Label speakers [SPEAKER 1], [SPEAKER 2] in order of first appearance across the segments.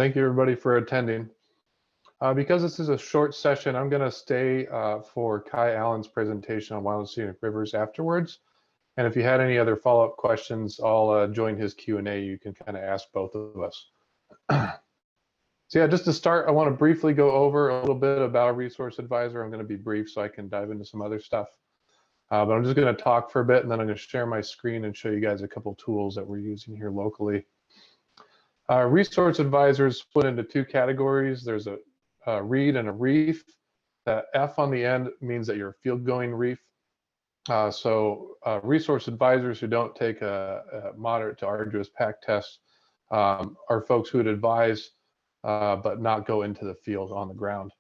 [SPEAKER 1] thank you everybody for attending. Because this is a short session, I'm going to stay for Kai Allen's presentation on wild and scenic rivers afterwards. And if you had any other follow-up questions, I'll join his Q&A. You can kind of ask both of us. So yeah, just to start, I want to briefly go over a little bit about a resource advisor. I'm going to be brief so I can dive into some other stuff. But I'm just going to talk for a bit, and then I'm going to share my screen and show you guys a couple tools that we're using here locally. Resource advisors split into two categories. There's a READ and a reef. That F on the end means that you're a field-going reef. Resource advisors who don't take a moderate to arduous PAC test are folks who would advise but not go into the field on the ground.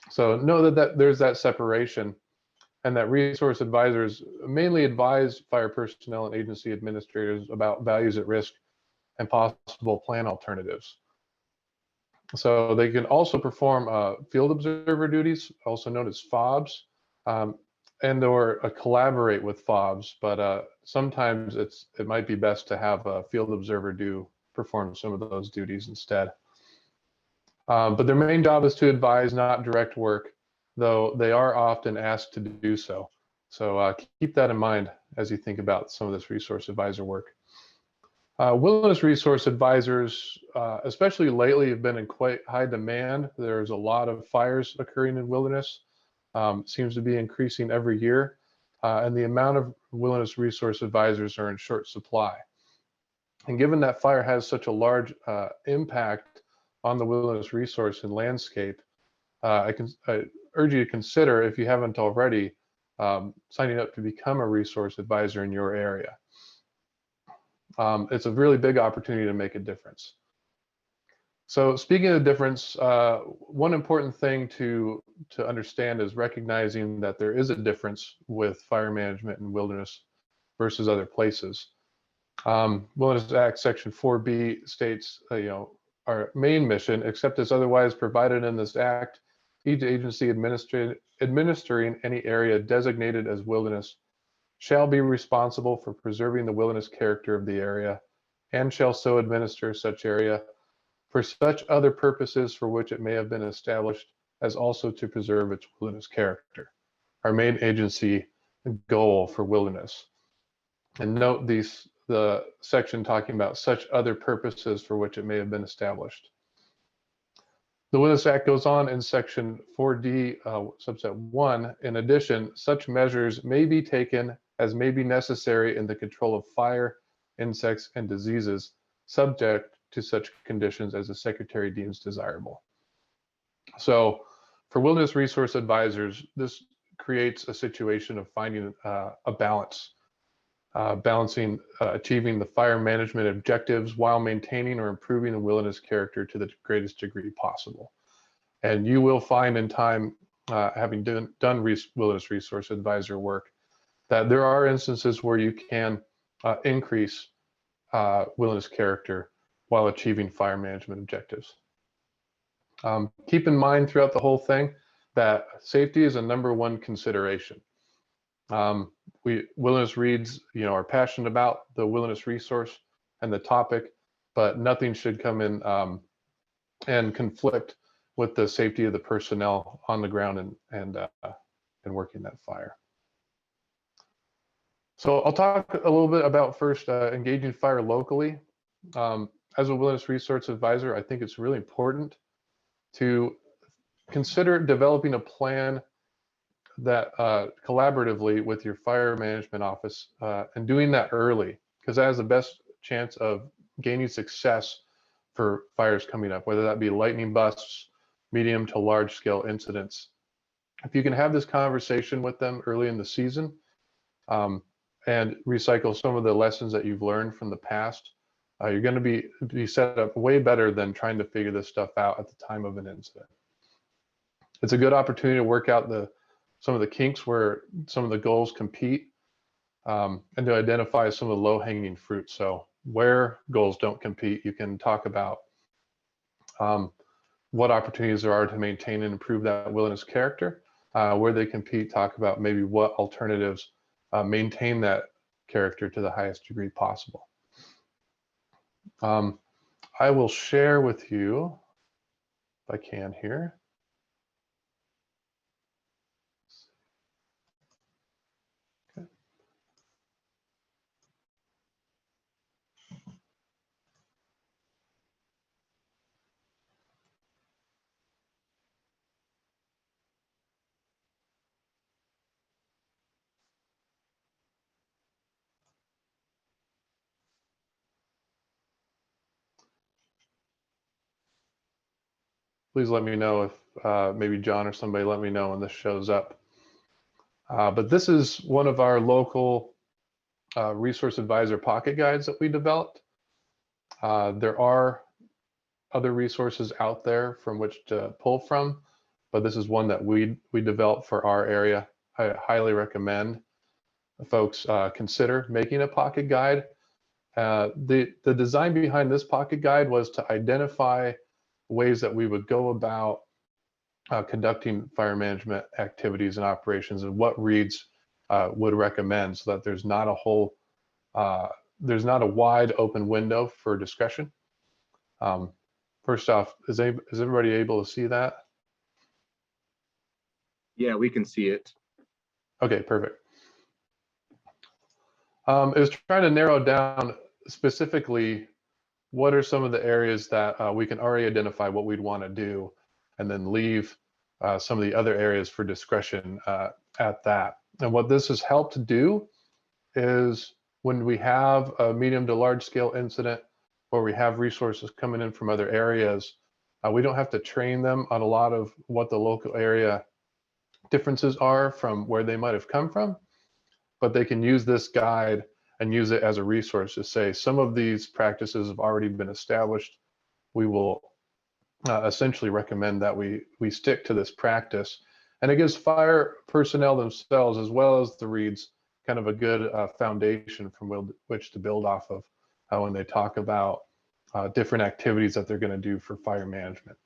[SPEAKER 1] So know that there's that separation, and that resource advisors mainly advise fire personnel and agency administrators about values at risk and possible plan alternatives. So they can also perform field observer duties, also known as FOBs, and or collaborate with FOBs, but sometimes it might be best to have a field observer perform some of those duties instead. But their main job is to advise, not direct work, though they are often asked to do so. So keep that in mind as you think about some of this resource advisor work. Wilderness resource advisors, especially lately, have been in quite high demand. There's a lot of fires occurring in wilderness. Seems to be increasing every year, and the amount of wilderness resource advisors are in short supply. And given that fire has such a large impact on the wilderness resource and landscape, I urge you to consider, if you haven't already, signing up to become a resource advisor in your area. It's a really big opportunity to make a difference. So speaking of the difference, one important thing to understand is recognizing that there is a difference with fire management in wilderness versus other places. Wilderness Act Section 4B states, our main mission, except as otherwise provided in this act, each agency administering any area designated as wilderness shall be responsible for preserving the wilderness character of the area, and shall so administer such area for such other purposes for which it may have been established, as also to preserve its wilderness character. Our main agency goal for wilderness. And note the section talking about such other purposes for which it may have been established. The Wilderness Act goes on in section 4D, subset 1. In addition, such measures may be taken as may be necessary in the control of fire, insects, and diseases, subject to such conditions as the Secretary deems desirable. So for wilderness resource advisors, this creates a situation of finding a balance, balancing achieving the fire management objectives while maintaining or improving the wilderness character to the greatest degree possible. And you will find in time, having done wilderness resource advisor work, that there are instances where you can increase wilderness character while achieving fire management objectives. Keep in mind throughout the whole thing that safety is a #1 consideration. Wilderness Reads, are passionate about the wilderness resource and the topic, but nothing should come in and conflict with the safety of the personnel on the ground and working that fire. So I'll talk a little bit about first engaging fire locally. As a wilderness resource advisor, I think it's really important to consider developing a plan that collaboratively with your fire management office and doing that early, because that has the best chance of gaining success for fires coming up, whether that be lightning busts, medium to large scale incidents. If you can have this conversation with them early in the season and recycle some of the lessons that you've learned from the past, you're going to be set up way better than trying to figure this stuff out at the time of an incident. It's a good opportunity to work out some of the kinks where some of the goals compete, and to identify some of the low-hanging fruit. So where goals don't compete, you can talk about what opportunities there are to maintain and improve that wilderness character. Where they compete, talk about maybe what alternatives maintain that character to the highest degree possible. I will share with you, if I can here. Okay. Please let me know if maybe John or somebody let me know when this shows up. But this is one of our local resource advisor pocket guides that we developed. There are other resources out there from which to pull from, but this is one that we developed for our area. I highly recommend folks consider making a pocket guide. The design behind this pocket guide was to identify ways that we would go about conducting fire management activities and operations, and what reads would recommend, so that there's not a wide open window for discretion. First off, is everybody able to see that?
[SPEAKER 2] Yeah, we can see it.
[SPEAKER 1] Okay, perfect. It was trying to narrow down specifically what are some of the areas that we can already identify what we'd want to do, and then leave some of the other areas for discretion at that. And what this has helped to do is, when we have a medium to large scale incident, or we have resources coming in from other areas, we don't have to train them on a lot of what the local area differences are from where they might have come from, but they can use this guide and use it as a resource to say, some of these practices have already been established. We will essentially recommend that we stick to this practice. And it gives fire personnel themselves, as well as the reads, kind of a good foundation from which to build off of when they talk about different activities that they're going to do for fire management.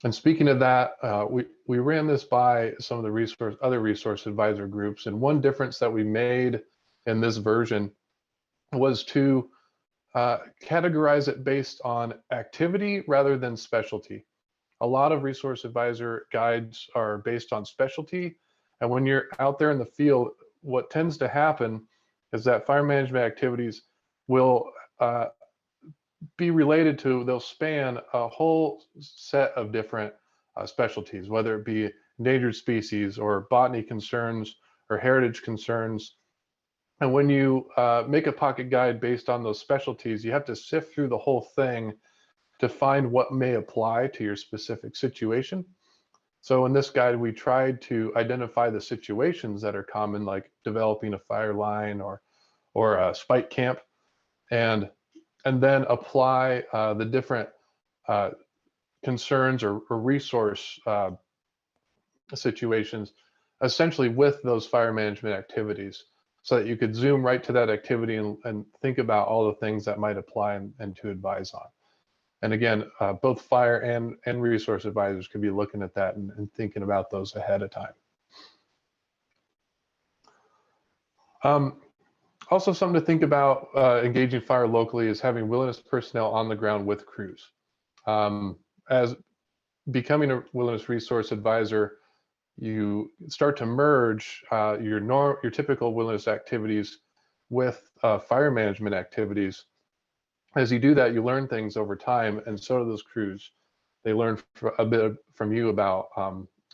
[SPEAKER 1] And speaking of that, we ran this by some of the other resource advisor groups, and one difference that we made in this version was to categorize it based on activity rather than specialty. A lot of resource advisor guides are based on specialty, and when you're out there in the field, what tends to happen is that fire management activities will be related to, they'll span a whole set of different specialties, whether it be endangered species or botany concerns or heritage concerns. And when you make a pocket guide based on those specialties, you have to sift through the whole thing to find what may apply to your specific situation. So in this guide, we tried to identify the situations that are common, like developing a fire line or a spike camp, and then apply the different concerns or resource situations, essentially with those fire management activities, so that you could zoom right to that activity and think about all the things that might apply and to advise on. And again, both fire and resource advisors could be looking at that and thinking about those ahead of time. Also, something to think about engaging fire locally is having wilderness personnel on the ground with crews. As becoming a wilderness resource advisor, you start to merge your typical wilderness activities with fire management activities. As you do that, you learn things over time, and so do those crews. They learn a bit from you about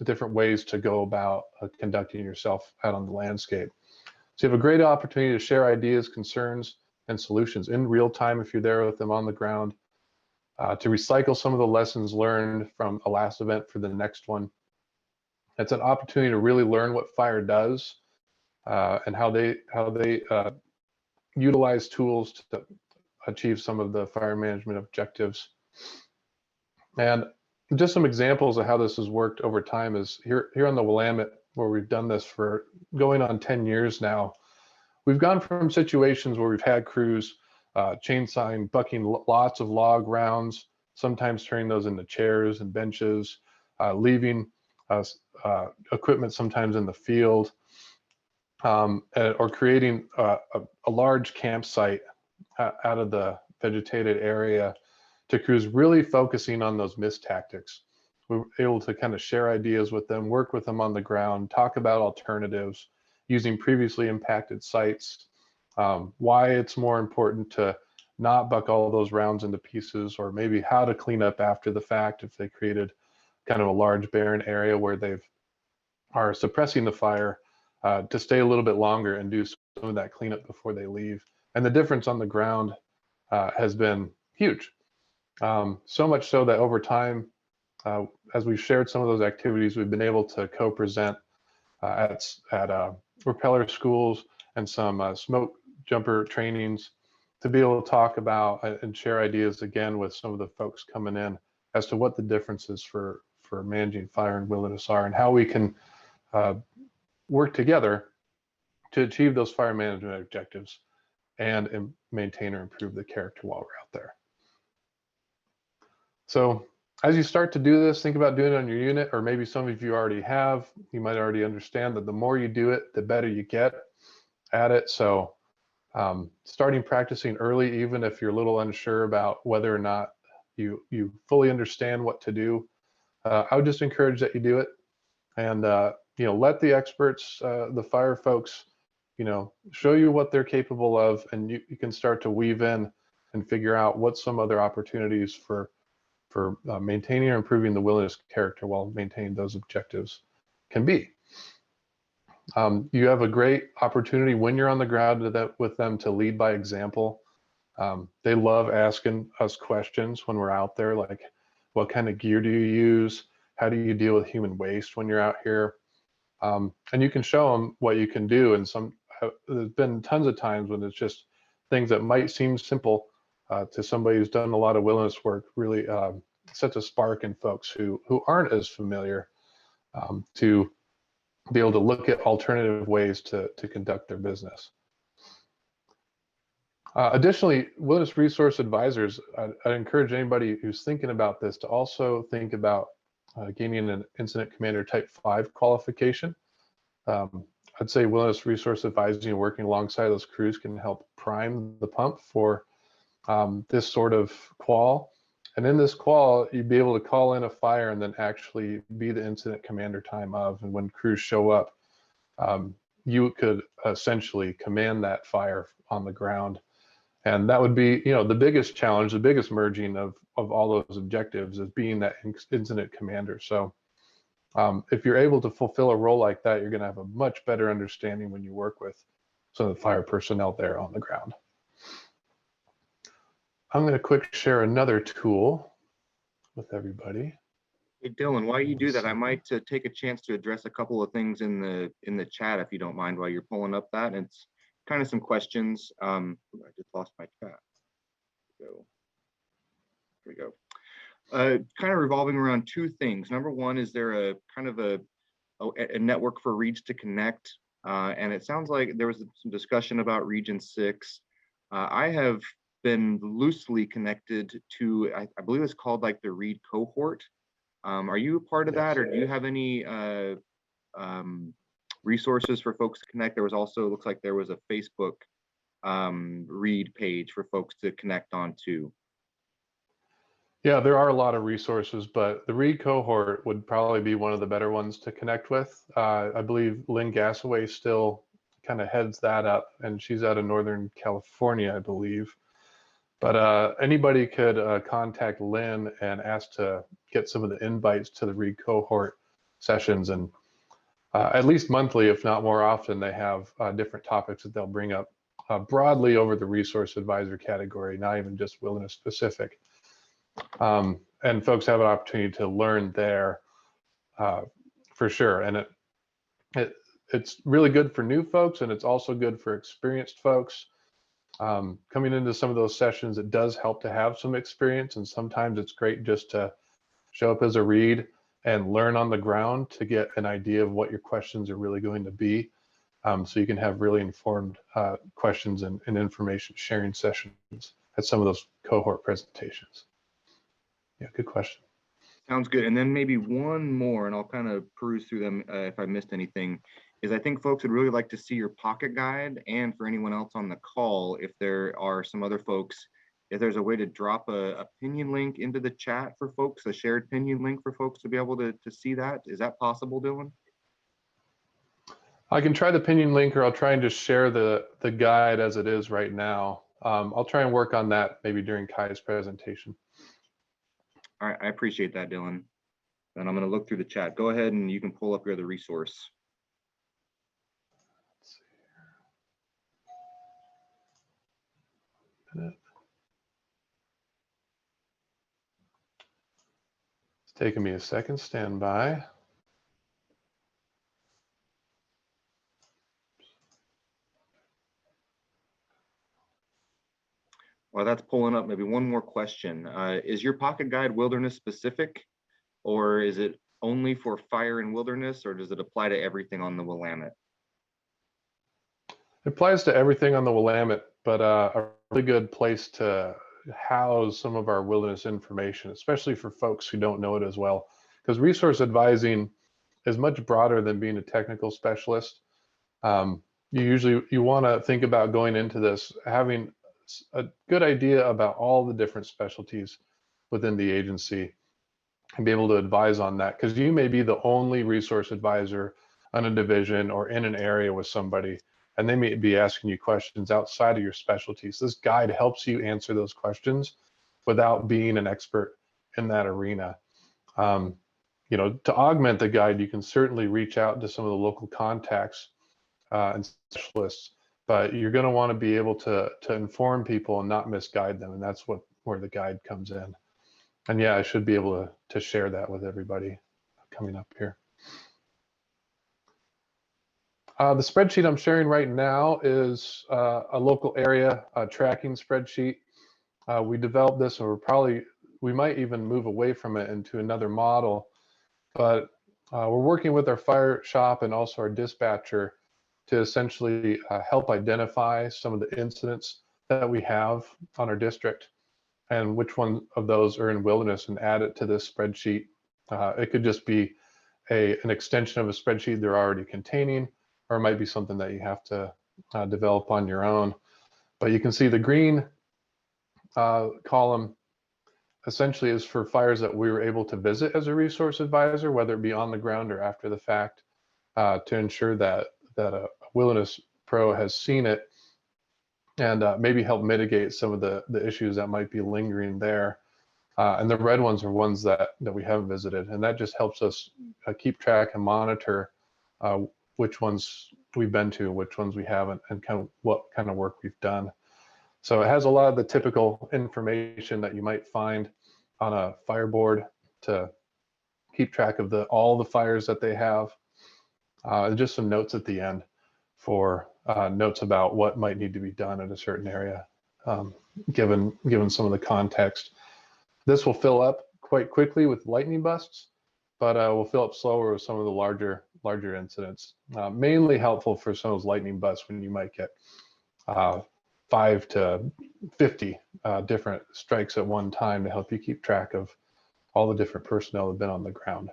[SPEAKER 1] different ways to go about conducting yourself out on the landscape. So you have a great opportunity to share ideas, concerns, and solutions in real time if you're there with them on the ground, to recycle some of the lessons learned from a last event for the next one. It's an opportunity to really learn what fire does and how they utilize tools to achieve some of the fire management objectives. And just some examples of how this has worked over time is here on the Willamette, where we've done this for going on 10 years now. We've gone from situations where we've had crews chainsawing, bucking lots of log rounds, sometimes turning those into chairs and benches, leaving equipment sometimes in the field, or creating a large campsite out of the vegetated area to crews really focusing on those missed tactics. We were able to kind of share ideas with them, work with them on the ground, talk about alternatives using previously impacted sites, why it's more important to not buck all those rounds into pieces, or maybe how to clean up after the fact if they created kind of a large barren area where they are suppressing the fire, to stay a little bit longer and do some of that cleanup before they leave. And the difference on the ground has been huge. So much so that over time, as we've shared some of those activities, we've been able to co-present at propeller schools and some smoke jumper trainings to be able to talk about and share ideas again with some of the folks coming in as to what the difference is for managing fire in wilderness are, and how we can work together to achieve those fire management objectives and maintain or improve the character while we're out there. So as you start to do this, think about doing it on your unit, or maybe some of you already have. You might already understand that the more you do it, the better you get at it. So starting practicing early, even if you're a little unsure about whether or not you fully understand what to do, I would just encourage that you do it, and let the experts, the fire folks, show you what they're capable of, and you can start to weave in and figure out what some other opportunities for maintaining or improving the wilderness character while maintaining those objectives can be. You have a great opportunity when you're on the ground with them to lead by example. They love asking us questions when we're out there, like, what kind of gear do you use? How do you deal with human waste when you're out here? And you can show them what you can do. And there's been tons of times when it's just things that might seem simple to somebody who's done a lot of wilderness work, really sets a spark in folks who aren't as familiar, to be able to look at alternative ways to conduct their business. Additionally, wilderness resource advisors, I encourage anybody who's thinking about this to also think about gaining an incident commander type 5 qualification. I'd say wilderness resource advising and working alongside those crews can help prime the pump for this sort of qual. And in this qual, you'd be able to call in a fire and then actually be the incident commander time of. And when crews show up, you could essentially command that fire on the ground. And that would be, the biggest challenge, the biggest merging of all those objectives is being that incident commander. So if you're able to fulfill a role like that, you're going to have a much better understanding when you work with some of the fire personnel there on the ground. I'm going to quick share another tool with everybody.
[SPEAKER 2] Hey Dylan, while you do that, I might take a chance to address a couple of things in the chat, if you don't mind, while you're pulling up that. And it's kind of some questions. I just lost my chat. Here we go. Kind of revolving around two things. Number one, is there a kind of a network for reads to connect? And it sounds like there was some discussion about Region 6. I have been loosely connected to, I believe it's called like the READ cohort. Are you a part of that, or do you have any resources for folks to connect? There was also, looks like there was a Facebook READ page for folks to connect on to.
[SPEAKER 1] Yeah, there are a lot of resources, but the READ cohort would probably be one of the better ones to connect with. I believe Lynn Gassaway still kind of heads that up, and she's out of Northern California, I believe. But anybody could contact Lynn and ask to get some of the invites to the READ cohort sessions. And at least monthly, if not more often, they have different topics that they'll bring up broadly over the resource advisor category, not even just wilderness specific. And folks have an opportunity to learn there for sure. And it's really good for new folks, and it's also good for experienced folks. Coming into some of those sessions, it does help to have some experience, and sometimes it's great just to show up as a read and learn on the ground to get an idea of what your questions are really going to be, so you can have really informed questions and information sharing sessions at some of those cohort presentations. Yeah, good question.
[SPEAKER 2] Sounds good. And then maybe one more, and I'll kind of peruse through them if I missed anything, is I think folks would really like to see your pocket guide, and for anyone else on the call, if there are some other folks if there's a way to drop a pinion link into the chat for folks, a shared pinion link for folks to be able to see that. Is that possible, Dylan?
[SPEAKER 1] I can try the pinion link, or I'll try and just share the guide as it is right now. I'll try and work on that maybe during Kai's presentation.
[SPEAKER 2] All right, I appreciate that, Dylan. And I'm going to look through the chat. Go ahead and you can pull up your other resource.
[SPEAKER 1] Let's see here. It's taking me a second. Stand by.
[SPEAKER 2] While that's pulling up, maybe one more question. Is your pocket guide wilderness specific, or is it only for fire and wilderness, or does it apply to everything on the Willamette?
[SPEAKER 1] It applies to everything on the Willamette, but a really good place to house some of our wilderness information, especially for folks who don't know it as well, because resource advising is much broader than being a technical specialist. You want to think about going into this having a good idea about all the different specialties within the agency and be able to advise on that, because you may be the only resource advisor on a division or in an area with somebody, and they may be asking you questions outside of your specialties. This guide helps you answer those questions without being an expert in that arena. You know, to augment the guide, you can certainly reach out to some of the local contacts and specialists, but you're going to want to be able to inform people and not misguide them, and that's where the guide comes in. And yeah, I should be able to share that with everybody coming up here. The spreadsheet I'm sharing right now is a local area tracking spreadsheet. We developed this, and we might even move away from it into another model, but we're working with our fire shop and also our dispatcher to essentially help identify some of the incidents that we have on our district and which one of those are in wilderness, and add it to this spreadsheet. It could just be an extension of a spreadsheet they're already containing, or it might be something that you have to develop on your own. But you can see the green column essentially is for fires that we were able to visit as a resource advisor, whether it be on the ground or after the fact, to ensure that a wilderness pro has seen it and maybe help mitigate some of the issues that might be lingering there. And the red ones are ones that we haven't visited, and that just helps us keep track and monitor which ones we've been to, which ones we haven't, and kind of what kind of work we've done. So it has a lot of the typical information that you might find on a fire board to keep track of all the fires that they have. And just some notes at the end for notes about what might need to be done in a certain area, given some of the context. This will fill up quite quickly with lightning busts, but will fill up slower with some of the larger incidents. Mainly helpful for some of those lightning busts when you might get 5 to 50 different strikes at one time to help you keep track of all the different personnel that have been on the ground.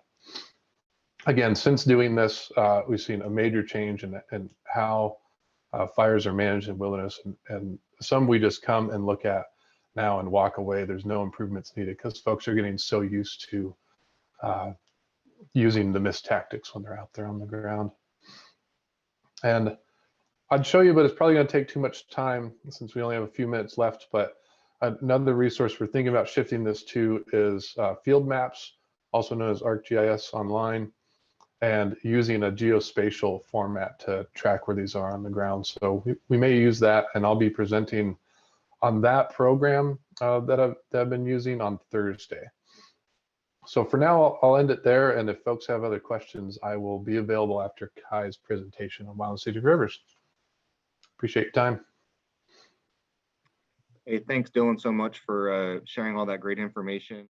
[SPEAKER 1] Again, since doing this, we've seen a major change in how fires are managed in wilderness, and some we just come and look at now and walk away. There's no improvements needed because folks are getting so used to using the mist tactics when they're out there on the ground. And I'd show you, but it's probably going to take too much time since we only have a few minutes left. But another resource we're thinking about shifting this to is field maps, also known as ArcGIS Online, and using a geospatial format to track where these are on the ground. So we may use that, and I'll be presenting on that program that I've been using on Thursday. So for now, I'll end it there, and if folks have other questions, I will be available after Kai's presentation on Wild Scenic Rivers. Appreciate your time.
[SPEAKER 2] Hey, thanks, Dylan, so much for sharing all that great information.